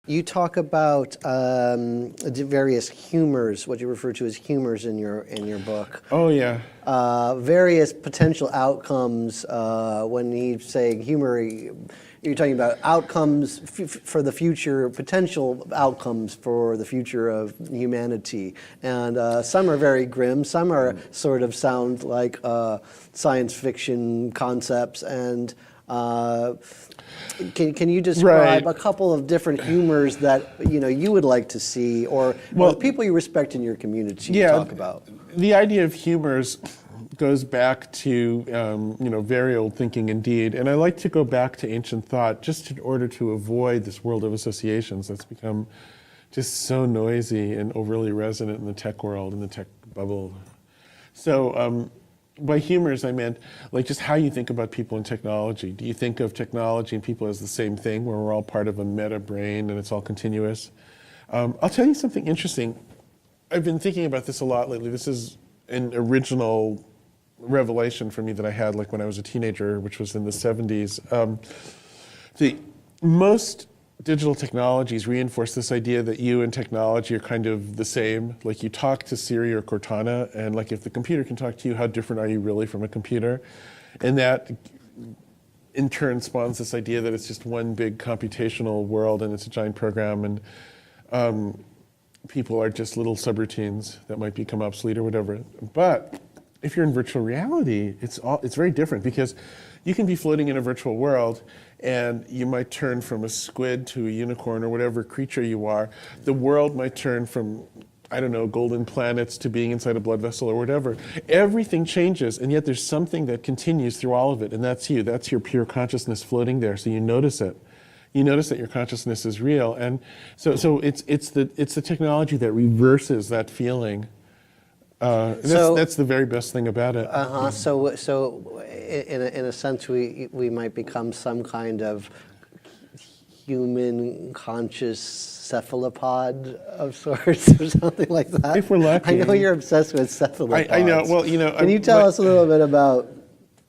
You talk about the various humors, what you refer to as humors in your book. Oh yeah. Various potential outcomes. When you say humor, you're talking about outcomes for the future, potential outcomes for the future of humanity. And some are very grim. Some are sort of sound like science fiction concepts. And can you describe a couple of different humors that you would like to see, or the people you respect in your community talk about? The idea of humors goes back to very old thinking indeed, and I like to go back to ancient thought just in order to avoid this world of associations that's become just so noisy and overly resonant in the tech world, in the tech bubble. So by humors, I meant like just how you think about people and technology. Do you think of technology and people as the same thing, where we're all part of a meta brain and it's all continuous? I'll tell you something interesting. I've been thinking about this a lot lately. This is an original revelation for me that I had like when I was a teenager, which was in the 70s. Most digital technologies reinforce this idea that you and technology are kind of the same. Like you talk to Siri or Cortana, and like if the computer can talk to you, how different are you really from a computer? And that in turn spawns this idea that it's just one big computational world and it's a giant program, and people are just little subroutines that might become obsolete or whatever. But if you're in virtual reality, it's very different, because you can be floating in a virtual world and you might turn from a squid to a unicorn or whatever creature you are. The world might turn from, I don't know, golden planets to being inside a blood vessel or whatever. Everything changes, and yet there's something that continues through all of it, and that's you. That's your pure consciousness floating there, so you notice it. You notice that your consciousness is real, and so it's the technology that reverses that feeling. That's the very best thing about it. So in a sense, we might become some kind of human conscious cephalopod of sorts, or something like that. If we're lucky. I know you're obsessed with cephalopods. I know. Well, Can you tell us a little bit about?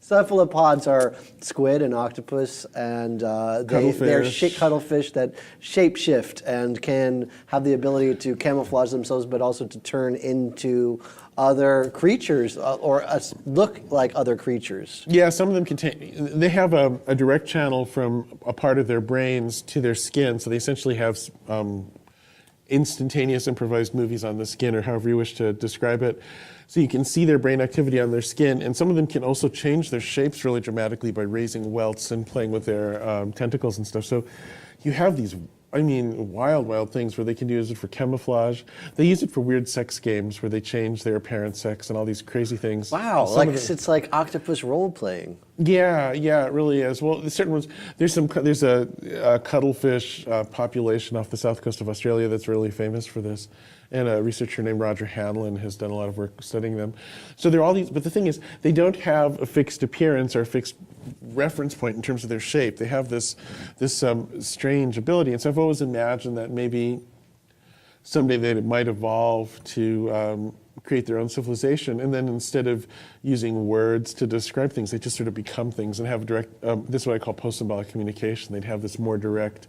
Cephalopods are squid and octopus, and they're cuttlefish that shapeshift and can have the ability to camouflage themselves, but also to turn into other creatures or look like other creatures. Yeah, some of them they have a direct channel from a part of their brains to their skin, so they essentially have instantaneous improvised movies on the skin, or however you wish to describe it. So you can see their brain activity on their skin, and some of them can also change their shapes really dramatically by raising welts and playing with their tentacles and stuff. So you have these, wild things where they can use it for camouflage. They use it for weird sex games where they change their apparent sex and all these crazy things. Wow, it's like octopus role playing. Yeah, it really is. Well, certain ones. There's a cuttlefish population off the south coast of Australia that's really famous for this, and a researcher named Roger Hanlon has done a lot of work studying them. So there are all these, but the thing is, they don't have a fixed appearance or a fixed reference point in terms of their shape. They have this strange ability, and so I've always imagined that maybe someday they might evolve to create their own civilization, and then instead of using words to describe things, they just sort of become things and have direct, this is what I call post-symbolic communication. They'd have this more direct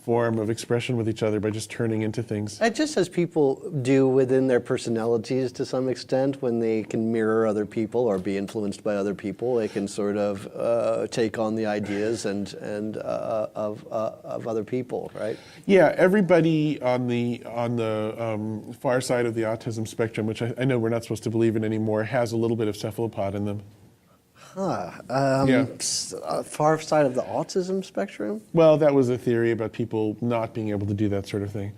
form of expression with each other by just turning into things. Just as people do within their personalities to some extent, when they can mirror other people or be influenced by other people, they can sort of take on the ideas and of other people, right? Yeah, everybody on the far side of the autism spectrum, which I know we're not supposed to believe in anymore, has a little bit of cephalopod in them. Far side of the autism spectrum? Well, that was a theory about people not being able to do that sort of thing.